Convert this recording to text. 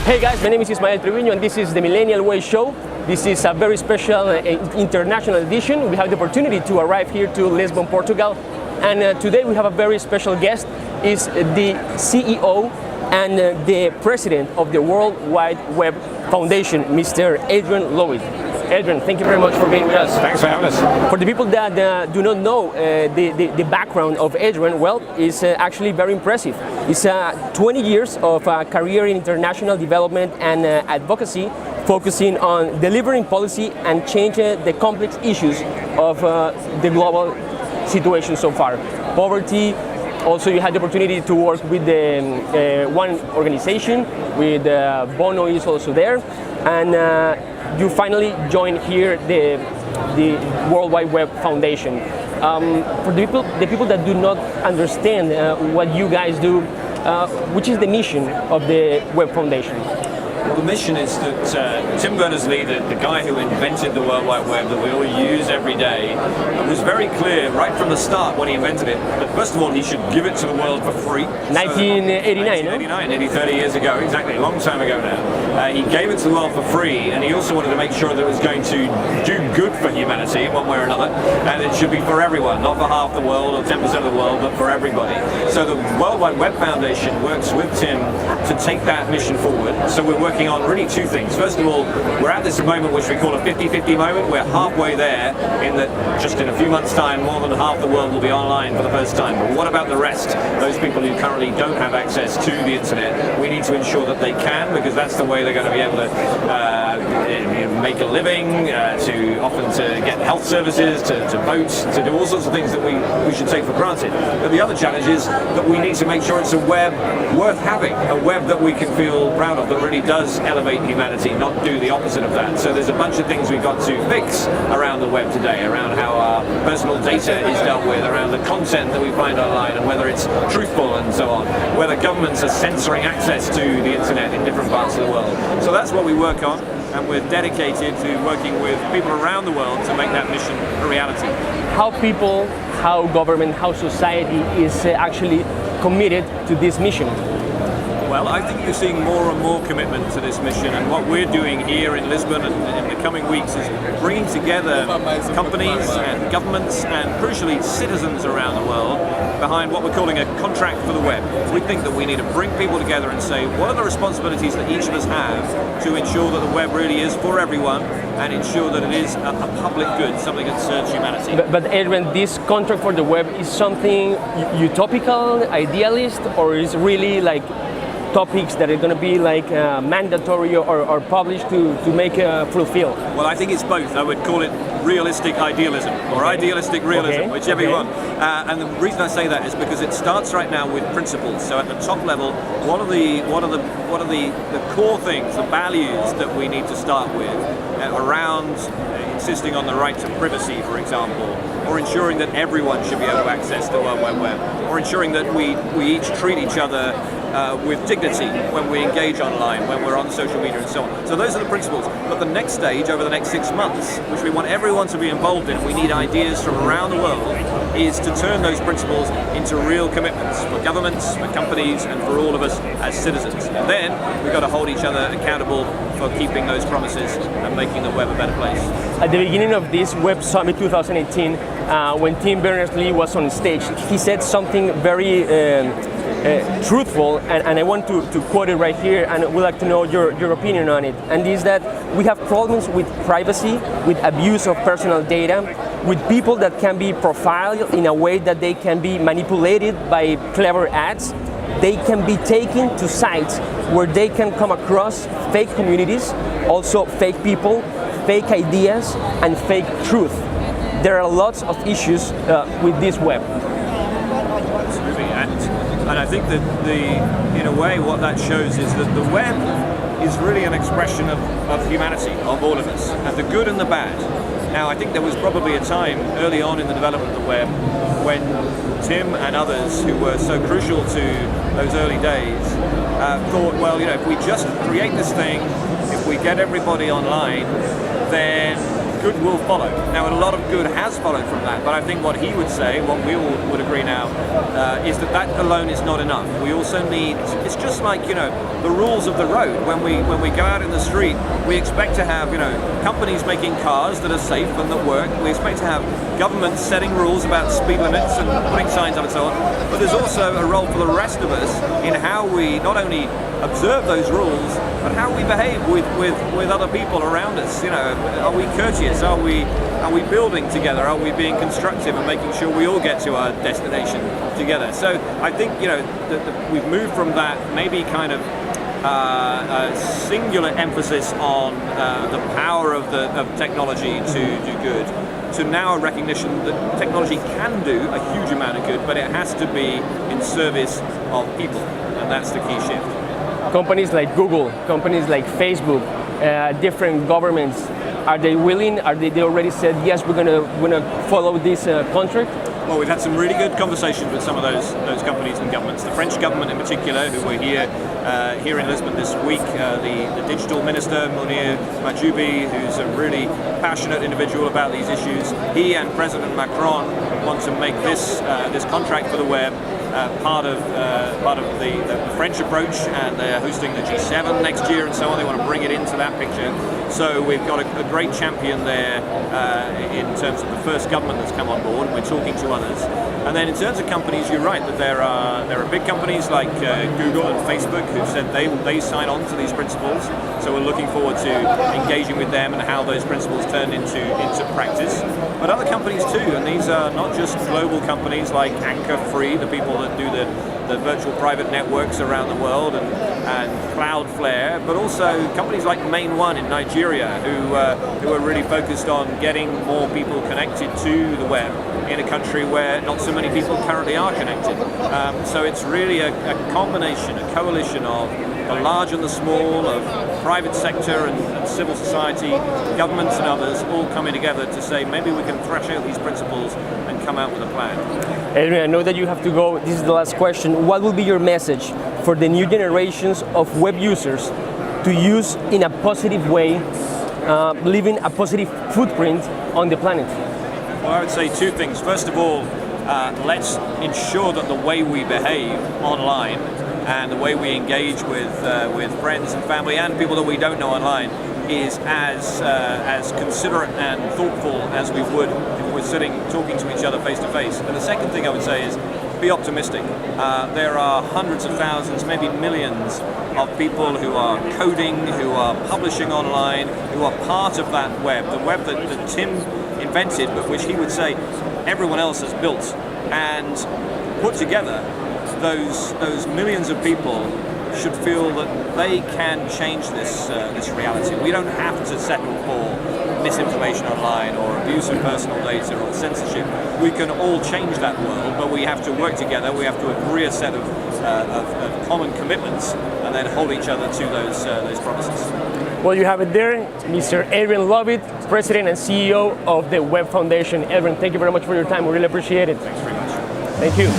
Hey guys, my name is Ismael Treviño and this is the Millennial Way Show. This is a very special international edition. We have the opportunity to arrive here to Lisbon, Portugal. And today we have a very special guest. Is the CEO and the President of the World Wide Web Foundation, Mr. Adrian Lovett. Adrian, thank you very much for being with us. Thanks for having us. For the people that do not know the background of Adrian, well, is actually very impressive. It's 20 years of career in international development and advocacy, focusing on delivering policy and changing the complex issues of the global situation so far. Poverty. Also, you had the opportunity to work with the one organization, with Bono is also there, and you finally joined here the World Wide Web Foundation. For the people that do not understand what you guys do, which is the mission of the Web Foundation? Well, the mission is that Tim Berners-Lee, the guy who invented the World Wide Web that we all use every day, was very clear right from the start when he invented it that first of all he should give it to the world for free. 1989, 1989, nearly 30 years ago, exactly, a long time ago now. He gave it to the world for free, and he also wanted to make sure that it was going to do good for humanity one way or another, and it should be for everyone, not for half the world or 10% of the world, but for everybody. So the World Wide Web Foundation works with Tim to take that mission forward. So we're working on really two things. First of all, we're at this moment which we call a 50-50 moment. We're halfway there in that just in a few months' time, more than half the world will be online for the first time. But what about the rest? Those people who currently don't have access to the internet, we need to ensure that they can, because that's the way they're going to be able to make a living, to get health services, to vote, to do all sorts of things that we should take for granted. But the other challenge is that we need to make sure it's a web worth having, a web that we can feel proud of, that really does elevate humanity, not do the opposite of that. So there's a bunch of things we've got to fix around the web today, around how our personal data is dealt with, around the content that we find online and whether it's truthful and so on, whether governments are censoring access to the internet in different parts of the world. So that's what we work on, and we're dedicated to working with people around the world to make that mission a reality. How people, how government, how society is actually committed to this mission? Well, I think you're seeing more and more commitment to this mission, and what we're doing here in Lisbon and in the coming weeks is bringing together companies and governments and crucially citizens around the world behind what we're calling a contract for the web. We think that we need to bring people together and say, what are the responsibilities that each of us have to ensure that the web really is for everyone and ensure that it is a public good, something that serves humanity. But Adrian, this contract for the web is something utopical, idealist, or is really like topics that are going to be like mandatory or published to make fulfill? Well, I think it's both. I would call it realistic idealism or idealistic realism, whichever you want. And the reason I say that is because it starts right now with principles. So at the top level, what are the core things, the values that we need to start with around insisting on the right to privacy, for example, or ensuring that everyone should be able to access the World Wide Web, or ensuring that we each treat each other with dignity when we engage online, when we're on social media and so on. So those are the principles. But the next stage, over the next 6 months, which we want everyone to be involved in, we need ideas from around the world, is to turn those principles into real commitments for governments, for companies, and for all of us as citizens. And then we've got to hold each other accountable for keeping those promises and making the web a better place. At the beginning of this Web Summit 2018, when Tim Berners-Lee was on stage, he said something very truthful, and I want to quote it right here, and would like to know your opinion on it. And is that we have problems with privacy, with abuse of personal data, with people that can be profiled in a way that they can be manipulated by clever ads. They can be taken to sites where they can come across fake communities, also fake people, fake ideas, and fake truth. There are lots of issues with this web. Absolutely, and I think that in a way what that shows is that the web is really an expression of humanity, of all of us, and the good and the bad. Now, I think there was probably a time early on in the development of the web when Tim and others who were so crucial to those early days thought, well, if we just create this thing, if we get everybody online, then good will follow. Now, a lot of good has followed from that, but I think what he would say, what we all would agree now, is that alone is not enough. We also need, it's just like, the rules of the road. When we go out in the street, we expect to have, companies making cars that are safe and that work. We expect to have governments setting rules about speed limits and putting signs up and so on. But there's also a role for the rest of us in how we not only observe those rules, but how we behave with other people around us. Are we courteous? Are we building together? Are we being constructive and making sure we all get to our destination together? So I think we've moved from that maybe kind of singular emphasis on the power of technology to do good, to now a recognition that technology can do a huge amount of good, but it has to be in service of people, and that's the key shift. Companies like Google, companies like Facebook, different governments, are they willing? They already said yes, we're gonna follow this contract? Well, we've had some really good conversations with some of those companies and governments. The French government in particular, who were here in Lisbon this week, the digital minister, Munir Majoubi, who's a really passionate individual about these issues. He and President Macron want to make this contract for the web part of the French approach, and they're hosting the G7 next year and so on. They want to bring it into that picture. So we've got a great champion there in terms of the first government that's come on board. We're talking to others. And then in terms of companies, you're right that there are big companies like Google and Facebook who said they sign on to these principles. So we're looking forward to engaging with them and how those principles turn into practice. But other companies too, and these are not just global companies like Anchor Free, the people that do the virtual private networks around the world, and Cloudflare, but also companies like Main One in Nigeria, who are really focused on getting more people connected to the web in a country where not so many people currently are connected. So it's really a combination, a coalition of the large and the small, of private sector and civil society, governments and others, all coming together to say maybe we can thrash out these principles and come out with a plan. Adrian, I know that you have to go. This is the last question. What will be your message for the new generations of web users to use in a positive way, leaving a positive footprint on the planet? Well, I would say two things. First of all, let's ensure that the way we behave online and the way we engage with friends and family and people that we don't know online is as considerate and thoughtful as we would if we're sitting talking to each other face to face. And the second thing I would say is be optimistic. There are hundreds of thousands, maybe millions of people who are coding, who are publishing online, who are part of that web, the web that Tim invented, but which he would say everyone else has built and put together. Those millions of people should feel that they can change this reality. We don't have to settle for misinformation online or abuse of personal data or censorship. We can all change that world, but we have to work together. We have to agree a set of common commitments and then hold each other to those promises. Well, you have it there, Mr. Adrian Lovett, President and CEO of the Web Foundation. Adrian, thank you very much for your time. We really appreciate it. Thanks very much. Thank you.